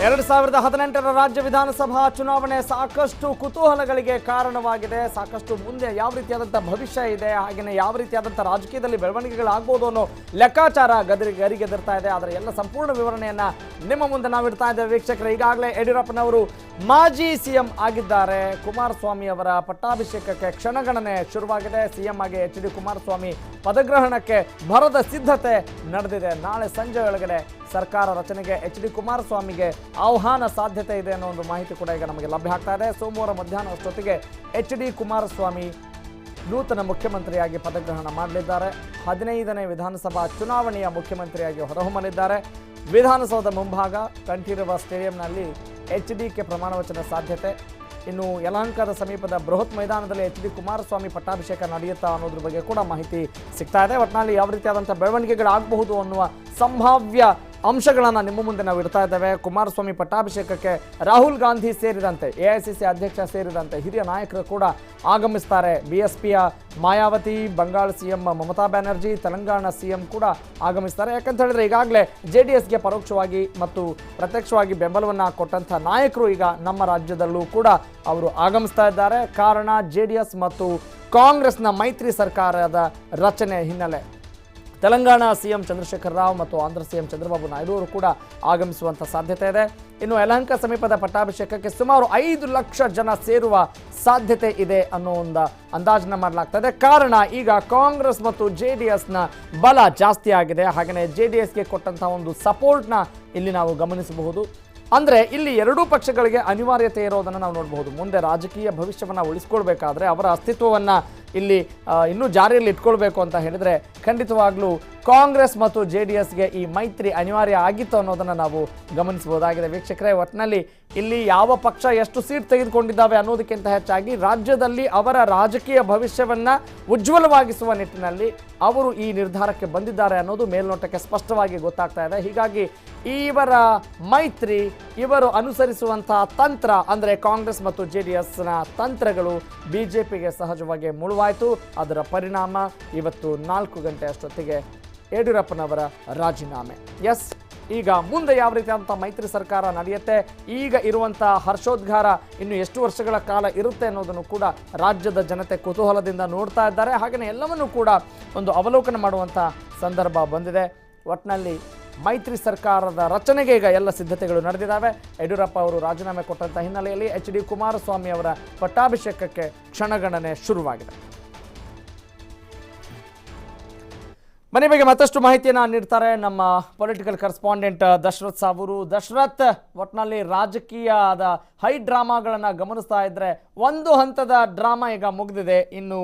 2018ರ ರಾಜ್ಯ ವಿಧಾನಸಭಾ ಚುನಾವಣೆ ಸಾಕಷ್ಟು ಕುತೂಹಲಗಳಿಗೆ ಕಾರಣವಾಗಿದೆ. ಸಾಕಷ್ಟು ಮುಂದೆ ಯಾವ ರೀತಿಯಾದಂಥ ಭವಿಷ್ಯ ಇದೆ, ಹಾಗೆಯೇ ಯಾವ ರೀತಿಯಾದಂಥ ರಾಜಕೀಯದಲ್ಲಿ ಬೆಳವಣಿಗೆಗಳಾಗಬಹುದು ಅನ್ನೋ ಲೆಕ್ಕಾಚಾರ ಗರಿಗೆದರ್ತಾ ಇದೆ. ಅದರ ಎಲ್ಲ ಸಂಪೂರ್ಣ ವಿವರಣೆಯನ್ನ ನಿಮ್ಮ ಮುಂದೆ ನಾವು ಇಡ್ತಾ ಇದ್ದೇವೆ ವೀಕ್ಷಕರೇ. ಈಗಾಗಲೇ ಯಡಿಯೂರಪ್ಪನವರು ಮಾಜಿ ಸಿಎಂ ಆಗಿದ್ದಾರೆ. ಕುಮಾರಸ್ವಾಮಿ ಅವರ ಪಟ್ಟಾಭಿಷೇಕಕ್ಕೆ ಕ್ಷಣಗಣನೆ ಶುರುವಾಗಿದೆ. ಸಿಎಂ ಆಗಿ ಎಚ್.ಡಿ. ಕುಮಾರಸ್ವಾಮಿ ಪದಗ್ರಹಣಕ್ಕೆ ಭರದ ಸಿದ್ಧತೆ ನಡೆದಿದೆ. ನಾಳೆ ಸಂಜೆ ಒಳಗಡೆ ಸರ್ಕಾರ ರಚನೆಗೆ ಎಚ್.ಡಿ. ಕುಮಾರಸ್ವಾಮಿಗೆ ಆಹ್ವಾನ ಸಾಧ್ಯತೆ ಇದೆ ಅನ್ನೋ ಒಂದು ಮಾಹಿತಿ ಕೂಡ ಈಗ ನಮಗೆ ಲಭ್ಯ ಆಗ್ತಾ ಇದೆ. ಸೋಮವಾರ ಮಧ್ಯಾಹ್ನ ಅಷ್ಟೊತ್ತಿಗೆ ಎಚ್.ಡಿ. ಕುಮಾರಸ್ವಾಮಿ ನೂತನ ಮುಖ್ಯಮಂತ್ರಿಯಾಗಿ ಪದಗ್ರಹಣ ಮಾಡಲಿದ್ದಾರೆ. 15ನೇ ವಿಧಾನಸಭಾ ಚುನಾವಣೆಯ ಮುಖ್ಯಮಂತ್ರಿಯಾಗಿ ಹೊರಹೊಮ್ಮಲಿದ್ದಾರೆ. ವಿಧಾನಸೌಧ ಮುಂಭಾಗ ಕಂಠೀರವ ಸ್ಟೇಡಿಯಂನಲ್ಲಿ ಎಚ್.ಡಿ.ಗೆ ಪ್ರಮಾಣ ವಚನ ಸಾಧ್ಯತೆ. ಇನ್ನು ಯಲಹಂಕದ ಸಮೀಪದ ಬೃಹತ್ ಮೈದಾನದಲ್ಲಿ ಎಚ್.ಡಿ. ಕುಮಾರಸ್ವಾಮಿ ಪಟ್ಟಾಭಿಷೇಕ ನಡೆಯುತ್ತಾ ಅನ್ನೋದ್ರ ಬಗ್ಗೆ ಕೂಡ ಮಾಹಿತಿ ಸಿಗ್ತಾ ಇದೆ. ಒಟ್ಟಿನಲ್ಲಿ ಯಾವ ರೀತಿಯಾದಂಥ ಬೆಳವಣಿಗೆಗಳಾಗಬಹುದು ಅನ್ನುವ ಸಂಭಾವ್ಯ ಅಂಶಗಳನ್ನು ನಿಮ್ಮ ಮುಂದೆ ನಾವು ಇಡ್ತಾ ಇದ್ದೇವೆ. ಕುಮಾರಸ್ವಾಮಿ ಪಟ್ಟಾಭಿಷೇಕಕ್ಕೆ ರಾಹುಲ್ ಗಾಂಧಿ ಸೇರಿದಂತೆ AICC ಅಧ್ಯಕ್ಷ ಸೇರಿದಂತೆ ಹಿರಿಯ ನಾಯಕರು ಕೂಡ ಆಗಮಿಸ್ತಾರೆ. BSPಯ ಮಾಯಾವತಿ, ಬಂಗಾಳ ಸಿಎಂ ಮಮತಾ ಬ್ಯಾನರ್ಜಿ, ತೆಲಂಗಾಣ ಸಿಎಂ ಕೂಡ ಆಗಮಿಸ್ತಾರೆ. ಯಾಕಂತ ಹೇಳಿದ್ರೆ ಈಗಾಗಲೇ JDSಗೆ ಪರೋಕ್ಷವಾಗಿ ಮತ್ತು ಪ್ರತ್ಯಕ್ಷವಾಗಿ ಬೆಂಬಲವನ್ನು ಕೊಟ್ಟಂಥ ನಾಯಕರು ಈಗ ನಮ್ಮ ರಾಜ್ಯದಲ್ಲೂ ಕೂಡ ಅವರು ಆಗಮಿಸ್ತಾ ಇದ್ದಾರೆ. ಕಾರಣ JDS ಮತ್ತು ಕಾಂಗ್ರೆಸ್ನ ಮೈತ್ರಿ ಸರ್ಕಾರದ ರಚನೆ ಹಿನ್ನೆಲೆ ತೆಲಂಗಾಣ ಸಿಎಂ ಚಂದ್ರಶೇಖರ್ ರಾವ್ ಮತ್ತು ಆಂಧ್ರ ಸಿಎಂ ಚಂದ್ರಬಾಬು ನಾಯ್ಡು ಅವರು ಕೂಡ ಆಗಮಿಸುವಂಥ ಸಾಧ್ಯತೆ ಇದೆ. ಇನ್ನು ಯಲಹಂಕ ಸಮೀಪದ ಪಟ್ಟಾಭಿಷೇಕಕ್ಕೆ ಸುಮಾರು 5 ಲಕ್ಷ ಜನ ಸೇರುವ ಸಾಧ್ಯತೆ ಇದೆ ಅನ್ನೋ ಒಂದು ಅಂದಾಜನ್ನ ಮಾಡಲಾಗ್ತಾ ಇದೆ. ಕಾರಣ ಈಗ ಕಾಂಗ್ರೆಸ್ ಮತ್ತು JDSನ ಬಲ ಜಾಸ್ತಿ ಆಗಿದೆ. ಹಾಗೆಯೇ JDSಗೆ ಕೊಟ್ಟಂಥ ಒಂದು ಸಪೋರ್ಟ್ನ ಇಲ್ಲಿ ನಾವು ಗಮನಿಸಬಹುದು. ಅಂದರೆ ಇಲ್ಲಿ ಎರಡೂ ಪಕ್ಷಗಳಿಗೆ ಅನಿವಾರ್ಯತೆ ಇರೋದನ್ನು ನಾವು ನೋಡಬಹುದು. ಮುಂದೆ ರಾಜಕೀಯ ಭವಿಷ್ಯವನ್ನು ಉಳಿಸ್ಕೊಳ್ಬೇಕಾದ್ರೆ ಅವರ ಅಸ್ತಿತ್ವವನ್ನು ಇಲ್ಲಿ ಇನ್ನೂ ಜಾರಿಯಲ್ಲಿ ಇಟ್ಕೊಳ್ಬೇಕು ಅಂತ ಹೇಳಿದರೆ ಖಂಡಿತವಾಗ್ಲೂ ಕಾಂಗ್ರೆಸ್ ಮತ್ತು JDSಗೆ ಈ ಮೈತ್ರಿ ಅನಿವಾರ್ಯ ಆಗಿತ್ತು ಅನ್ನೋದನ್ನು ನಾವು ಗಮನಿಸಬಹುದಾಗಿದೆ ವೀಕ್ಷಕರೇ. ಒಟ್ಟಿನಲ್ಲಿ ಇಲ್ಲಿ ಯಾವ ಪಕ್ಷ ಎಷ್ಟು ಸೀಟ್ ತೆಗೆದುಕೊಂಡಿದ್ದಾವೆ ಅನ್ನೋದಕ್ಕಿಂತ ಹೆಚ್ಚಾಗಿ ರಾಜ್ಯದಲ್ಲಿ ಅವರ ರಾಜಕೀಯ ಭವಿಷ್ಯವನ್ನು ಉಜ್ವಲವಾಗಿಸುವ ನಿಟ್ಟಿನಲ್ಲಿ ಅವರು ಈ ನಿರ್ಧಾರಕ್ಕೆ ಬಂದಿದ್ದಾರೆ ಅನ್ನೋದು ಮೇಲ್ನೋಟಕ್ಕೆ ಸ್ಪಷ್ಟವಾಗಿ ಗೊತ್ತಾಗ್ತಾ ಇದೆ. ಹೀಗಾಗಿ ಇವರ ಮೈತ್ರಿ, ಇವರು ಅನುಸರಿಸುವಂಥ ತಂತ್ರ ಅಂದರೆ ಕಾಂಗ್ರೆಸ್ ಮತ್ತು JDSನ ತಂತ್ರಗಳು BJPಗೆ ಸಹಜವಾಗಿ ಮುಳುವಾಯಿತು. ಅದರ ಪರಿಣಾಮ ಇವತ್ತು 4 ಗಂಟೆ ಅಷ್ಟೊತ್ತಿಗೆ ಯಡಿಯೂರಪ್ಪನವರ ರಾಜೀನಾಮೆ. ಎಸ್, ಈಗ ಮುಂದೆ ಯಾವ ರೀತಿಯಾದಂಥ ಮೈತ್ರಿ ಸರ್ಕಾರ ನಡೆಯುತ್ತೆ, ಈಗ ಇರುವಂಥ ಹರ್ಷೋದ್ಗಾರ ಇನ್ನು ಎಷ್ಟು ವರ್ಷಗಳ ಕಾಲ ಇರುತ್ತೆ ಅನ್ನೋದನ್ನು ಕೂಡ ರಾಜ್ಯದ ಜನತೆ ಕುತೂಹಲದಿಂದ ನೋಡ್ತಾ ಇದ್ದಾರೆ. ಹಾಗೆಯೇ ಎಲ್ಲವನ್ನೂ ಕೂಡ ಒಂದು ಅವಲೋಕನ ಮಾಡುವಂಥ ಸಂದರ್ಭ ಬಂದಿದೆ. ಒಟ್ಟಿನಲ್ಲಿ ಮೈತ್ರಿ ಸರ್ಕಾರದ ರಚನೆಗೆ ಈಗ ಎಲ್ಲ ಸಿದ್ಧತೆಗಳು ನಡೆದಿದ್ದಾವೆ. ಯಡಿಯೂರಪ್ಪ ಅವರು ರಾಜೀನಾಮೆ ಕೊಟ್ಟಂಥ ಹಿನ್ನೆಲೆಯಲ್ಲಿ ಎಚ್.ಡಿ. ಕುಮಾರಸ್ವಾಮಿ ಅವರ ಪಟ್ಟಾಭಿಷೇಕಕ್ಕೆ ಕ್ಷಣಗಣನೆ ಶುರುವಾಗಿದೆ. ಮನೆ ಬಗ್ಗೆ ಮತ್ತಷ್ಟು ಮಾಹಿತಿಯನ್ನು ನೀಡ್ತಾರೆ ನಮ್ಮ ಪೊಲಿಟಿಕಲ್ ಕರೆಸ್ಪಾಂಡೆಂಟ್ ದಶರಥ್ ಸಾಬೂರು. ದಶರಥ್, ಒಟ್ಟಿನಲ್ಲಿ ರಾಜಕೀಯದ ಹೈ ಡ್ರಾಮಾಗಳನ್ನು ಗಮನಿಸ್ತಾ ಇದ್ದರೆ ಒಂದು ಹಂತದ ಡ್ರಾಮಾ ಈಗ ಮುಗಿದಿದೆ. ಇನ್ನು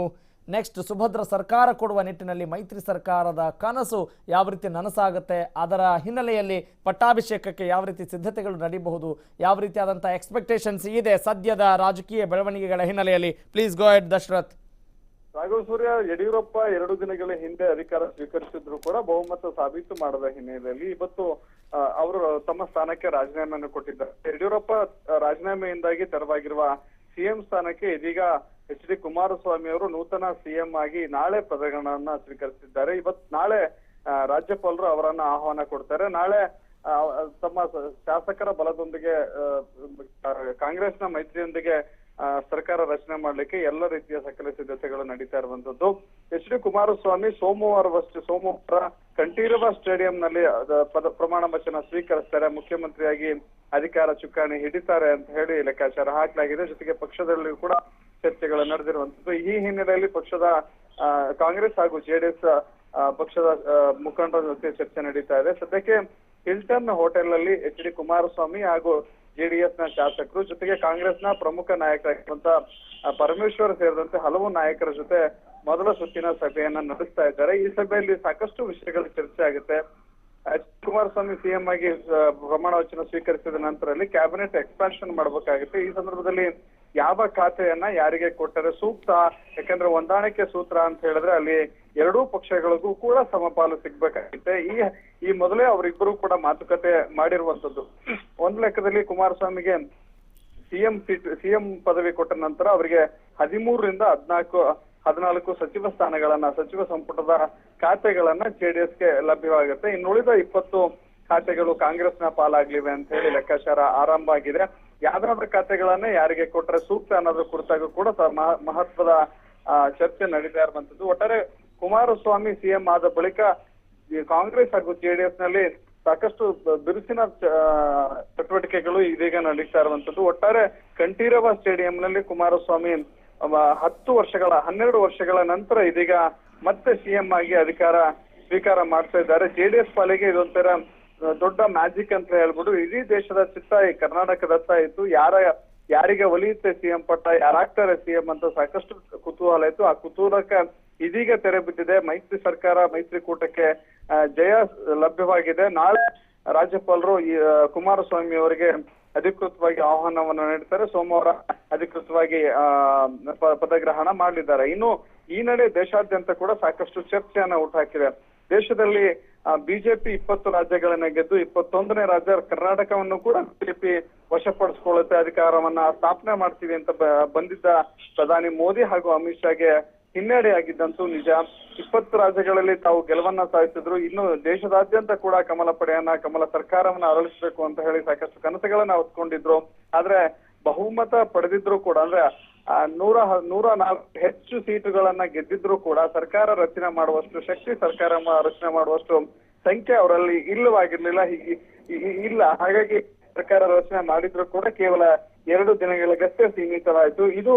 ನೆಕ್ಸ್ಟ್ ಸುಭದ್ರ ಸರ್ಕಾರ ಕೊಡುವ ನಿಟ್ಟಿನಲ್ಲಿ ಮೈತ್ರಿ ಸರ್ಕಾರದ ಕನಸು ಯಾವ ರೀತಿ ನನಸಾಗುತ್ತೆ, ಅದರ ಹಿನ್ನೆಲೆಯಲ್ಲಿ ಪಟ್ಟಾಭಿಷೇಕಕ್ಕೆ ಯಾವ ರೀತಿ ಸಿದ್ಧತೆಗಳು ನಡೀಬಹುದು, ಯಾವ ರೀತಿಯಾದಂಥ ಎಕ್ಸ್ಪೆಕ್ಟೇಷನ್ಸ್ ಇದೆ ಸದ್ಯದ ರಾಜಕೀಯ ಬೆಳವಣಿಗೆಗಳ ಹಿನ್ನೆಲೆಯಲ್ಲಿ. Please go ahead Dasharath. Raghav Surya, Yediyurappa 2 ದಿನಗಳ ಹಿಂದೆ ಅಧಿಕಾರ ಸ್ವೀಕರಿಸಿದ್ರು ಕೂಡ ಬಹುಮತ ಸಾಬೀತು ಮಾಡದ ಹಿನ್ನೆಲೆಯಲ್ಲಿ ಇವತ್ತು ಅವರು ತಮ್ಮ ಸ್ಥಾನಕ್ಕೆ ರಾಜೀನಾಮೆಯನ್ನು ಕೊಟ್ಟಿದ್ದಾರೆ. ಯಡಿಯೂರಪ್ಪ ರಾಜೀನಾಮೆಯಿಂದಾಗಿ ತೆರವಾಗಿರುವ ಸಿಎಂ ಸ್ಥಾನಕ್ಕೆ ಇದೀಗ ಎಚ್.ಡಿ. ಕುಮಾರಸ್ವಾಮಿ ಅವರು ನೂತನ ಸಿಎಂ ಆಗಿ ನಾಳೆ ಪದಗ್ರಹಣವನ್ನ ಸ್ವೀಕರಿಸಿದ್ದಾರೆ. ನಾಳೆ ರಾಜ್ಯಪಾಲರು ಅವರನ್ನ ಆಹ್ವಾನ ಕೊಡ್ತಾರೆ. ನಾಳೆ ತಮ್ಮ ಶಾಸಕರ ಬಲದೊಂದಿಗೆ ಕಾಂಗ್ರೆಸ್ನ ಮೈತ್ರಿಯೊಂದಿಗೆ ಸರ್ಕಾರ ರಚನೆ ಮಾಡ್ಲಿಕ್ಕೆ ಎಲ್ಲ ರೀತಿಯ ಸಕಲ ಸಿದ್ಧತೆಗಳು ನಡೀತಾ ಇರುವಂತದ್ದು. ಎಚ್.ಡಿ. ಕುಮಾರಸ್ವಾಮಿ ಸೋಮವಾರ ಕಂಠೀರವ ಸ್ಟೇಡಿಯಂನಲ್ಲಿ ಪ್ರಮಾಣ ವಚನ ಸ್ವೀಕರಿಸ್ತಾರೆ. ಮುಖ್ಯಮಂತ್ರಿಯಾಗಿ ಅಧಿಕಾರ ಚುಕ್ಕಾಣಿ ಹಿಡಿತಾರೆ ಅಂತ ಹೇಳಿ ಲೆಕ್ಕಾಚಾರ ಹಾಕಲಾಗಿದೆ. ಜೊತೆಗೆ ಪಕ್ಷದಲ್ಲಿ ಕೂಡ ಚರ್ಚೆಗಳು ನಡೆದಿರುವಂತದ್ದು. ಈ ಹಿನ್ನೆಲೆಯಲ್ಲಿ ಪಕ್ಷದ ಕಾಂಗ್ರೆಸ್ ಹಾಗೂ JDS ಪಕ್ಷದ ಮುಖಂಡರ ಜೊತೆ ಚರ್ಚೆ ನಡೀತಾ ಇದೆ. ಸದ್ಯಕ್ಕೆ ಹಿಲ್ಟನ್ ಹೋಟೆಲ್ ನಲ್ಲಿ ಎಚ್.ಡಿ. ಕುಮಾರಸ್ವಾಮಿ ಹಾಗೂ JDSನ ಶಾಸಕರು ಜೊತೆಗೆ ಕಾಂಗ್ರೆಸ್ನ ಪ್ರಮುಖ ನಾಯಕರಾಗಿರುವಂತ ಪರಮೇಶ್ವರ್ ಸೇರಿದಂತೆ ಹಲವು ನಾಯಕರ ಜೊತೆ ಮೊದಲ ಸುತ್ತಿನ ಸಭೆಯನ್ನ ನಡೆಸ್ತಾ ಇದ್ದಾರೆ. ಈ ಸಭೆಯಲ್ಲಿ ಸಾಕಷ್ಟು ವಿಷಯಗಳ ಚರ್ಚೆ ಆಗುತ್ತೆ. ಕುಮಾರಸ್ವಾಮಿ ಸಿಎಂ ಆಗಿ ಪ್ರಮಾಣ ವಚನ ಸ್ವೀಕರಿಸಿದ ನಂತರದಲ್ಲಿ ಕ್ಯಾಬಿನೆಟ್ ಎಕ್ಸ್ಪಾನ್ಷನ್ ಮಾಡಬೇಕಾಗುತ್ತೆ. ಈ ಸಂದರ್ಭದಲ್ಲಿ ಯಾವ ಖಾತೆಯನ್ನ ಯಾರಿಗೆ ಕೊಟ್ಟರೆ ಸೂಕ್ತ, ಯಾಕಂದ್ರೆ ಹೊಂದಾಣಿಕೆ ಸೂತ್ರ ಅಂತ ಹೇಳಿದ್ರೆ ಅಲ್ಲಿ ಎರಡೂ ಪಕ್ಷಗಳಿಗೂ ಕೂಡ ಸಮಪಾಲು ಸಿಗ್ಬೇಕಾಗುತ್ತೆ. ಈ ಮೊದಲೇ ಅವರಿಬ್ಬರು ಕೂಡ ಮಾತುಕತೆ ಮಾಡಿರುವಂತದ್ದು. ಒಂದ್ ಲೆಕ್ಕದಲ್ಲಿ ಕುಮಾರಸ್ವಾಮಿಗೆ ಸಿಎಂ ಪದವಿ ಕೊಟ್ಟ ನಂತರ ಅವರಿಗೆ 13ರಿಂದ 14 ಸಚಿವ ಸ್ಥಾನಗಳನ್ನ, ಸಚಿವ ಸಂಪುಟದ ಖಾತೆಗಳನ್ನ JDSಗೆ ಲಭ್ಯವಾಗುತ್ತೆ. ಇನ್ನುಳಿದ 20 ಖಾತೆಗಳು ಕಾಂಗ್ರೆಸ್ನ ಪಾಲಾಗ್ಲಿವೆ ಅಂತ ಹೇಳಿ ಲೆಕ್ಕಾಚಾರ ಆರಂಭ ಆಗಿದೆ. ಯಾವ್ದಾದ್ರು ಖಾತೆಗಳನ್ನ ಯಾರಿಗೆ ಕೊಟ್ರೆ ಸೂಕ್ತ ಅನ್ನೋದ್ರ ಕುರಿತಾಗೂ ಕೂಡ ಮಹತ್ವದ ಚರ್ಚೆ ನಡೀತಾ ಇರುವಂತದ್ದು. ಒಟ್ಟಾರೆ ಕುಮಾರಸ್ವಾಮಿ ಸಿಎಂ ಆದ ಬಳಿಕ ಕಾಂಗ್ರೆಸ್ ಹಾಗೂ ಜೆಡಿಎಸ್ ನಲ್ಲಿ ಸಾಕಷ್ಟು ಬಿರುಸಿನ ಚಟುವಟಿಕೆಗಳು ಇದೀಗ ನಡೀತಾ ಇರುವಂತದ್ದು. ಒಟ್ಟಾರೆ ಕಂಠೀರವ ಸ್ಟೇಡಿಯಂನಲ್ಲಿ ಕುಮಾರಸ್ವಾಮಿ 12 ವರ್ಷಗಳ ನಂತರ ಇದೀಗ ಮತ್ತೆ ಸಿಎಂ ಆಗಿ ಅಧಿಕಾರ ಸ್ವೀಕಾರ ಮಾಡ್ತಾ ಇದ್ದಾರೆ. ಜೆಡಿಎಸ್ ಪಾಲಿಗೆ ಇದೊಂಥರ ದೊಡ್ಡ ಮ್ಯಾಜಿಕ್ ಅಂತ ಹೇಳ್ಬಿಟ್ಟು ಇಡೀ ದೇಶದ ಚಿತ್ತ ಈ ಕರ್ನಾಟಕದತ್ತ ಇತ್ತು. ಯಾರಿಗೆ ಒಲಿಯುತ್ತೆ ಸಿಎಂ ಪಟ್ಟ, ಯಾರಾಗ್ತಾರೆ ಸಿಎಂ ಅಂತ ಸಾಕಷ್ಟು ಕುತೂಹಲ ಇತ್ತು. ಆ ಕುತೂಹಲಕ್ಕೆ ಇದೀಗ ತೆರೆ ಬಿದ್ದಿದೆ. ಮೈತ್ರಿ ಸರ್ಕಾರ, ಮೈತ್ರಿಕೂಟಕ್ಕೆ ಜಯ ಲಭ್ಯವಾಗಿದೆ. ನಾಳೆ ರಾಜ್ಯಪಾಲರು ಕುಮಾರಸ್ವಾಮಿ ಅವರಿಗೆ ಅಧಿಕೃತವಾಗಿ ಆಹ್ವಾನವನ್ನು ನೀಡ್ತಾರೆ. ಸೋಮವಾರ ಅಧಿಕೃತವಾಗಿ ಪದಗ್ರಹಣ ಮಾಡಲಿದ್ದಾರೆ. ಇನ್ನು ಈ ನಡೆ ದೇಶಾದ್ಯಂತ ಕೂಡ ಸಾಕಷ್ಟು ಚರ್ಚೆಯನ್ನ ಹುಟ್ಟುಹಾಕಿದೆ. ದೇಶದಲ್ಲಿ ಬಿಜೆಪಿ 20 ರಾಜ್ಯಗಳನ್ನ ಗೆದ್ದು 21ನೇ ರಾಜ್ಯ ಕರ್ನಾಟಕವನ್ನು ಕೂಡ ಬಿಜೆಪಿ ವಶಪಡಿಸಿಕೊಳ್ಳುತ್ತೆ, ಅಧಿಕಾರವನ್ನ ಸ್ಥಾಪನೆ ಮಾಡ್ತೀವಿ ಅಂತ ಬಂದಿದ್ದ ಪ್ರಧಾನಿ ಮೋದಿ ಹಾಗೂ ಅಮಿತ್ ಶಾಗೆ ಹಿನ್ನಡೆ ಆಗಿದ್ದಂತೂ ನಿಜ. 20 ರಾಜ್ಯಗಳಲ್ಲಿ ತಾವು ಗೆಲುವನ್ನ ಸಾಧಿಸಿದ್ರು. ಇನ್ನು ದೇಶದಾದ್ಯಂತ ಕೂಡ ಕಮಲ ಸರ್ಕಾರವನ್ನ ಅರಳಿಸಬೇಕು ಅಂತ ಹೇಳಿ ಸಾಕಷ್ಟು ಕನಸುಗಳನ್ನ ಹೊತ್ಕೊಂಡಿದ್ರು. ಆದ್ರೆ ಬಹುಮತ ಪಡೆದಿದ್ರು ಕೂಡ, ಅಂದ್ರೆ 104 ಹೆಚ್ಚು ಸೀಟುಗಳನ್ನ ಗೆದ್ದಿದ್ರು ಕೂಡ ಸರ್ಕಾರ ರಚನೆ ಮಾಡುವಷ್ಟು ಶಕ್ತಿ, ಸರ್ಕಾರ ರಚನೆ ಮಾಡುವಷ್ಟು ಸಂಖ್ಯೆ ಅವರಲ್ಲಿ ಇಲ್ಲ. ಹಾಗಾಗಿ ಸರ್ಕಾರ ರಚನೆ ಮಾಡಿದ್ರು ಕೂಡ ಕೇವಲ 2 ದಿನಗಳಿಗಷ್ಟೇ ಸೀಮಿತವಾಯಿತು. ಇದು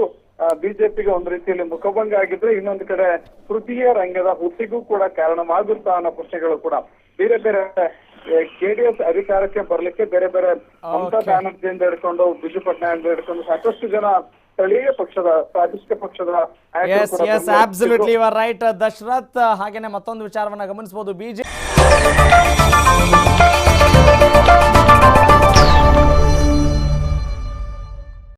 ಬಿಜೆಪಿಗೆ ಒಂದು ರೀತಿಯಲ್ಲಿ ಮುಖಭಂಗ ಆಗಿದ್ರೆ, ಇನ್ನೊಂದು ಕಡೆ ತೃತೀಯ ರಂಗದ ಹುಟ್ಟಿಗೂ ಕೂಡ ಕಾರಣವಾಗುತ್ತಾ ಅನ್ನೋ ಪ್ರಶ್ನೆಗಳು ಕೂಡ ಬೇರೆ ಜೆಡಿಎಸ್ ಅಧಿಕಾರಕ್ಕೆ ಬರ್ಲಿಕ್ಕೆ ಬೇರೆ ಮಮತಾ ಬ್ಯಾನರ್ಜಿಯಿಂದ ಹಿಡ್ಕೊಂಡು ಬಿಜು ಪಟ್ನಾಯಕ್ ಹಿಡ್ಕೊಂಡು ಸಾಕಷ್ಟು ಜನ ಸ್ಥಳೀಯ ಪಕ್ಷದ ಪ್ರಾದೇಶಿಕ ಪಕ್ಷದ absolutely you are right Dasharath. ಹಾಗೇನೆ ಮತ್ತೊಂದು ವಿಚಾರವನ್ನ ಗಮನಿಸಬಹುದು. ಬಿಜೆಪಿ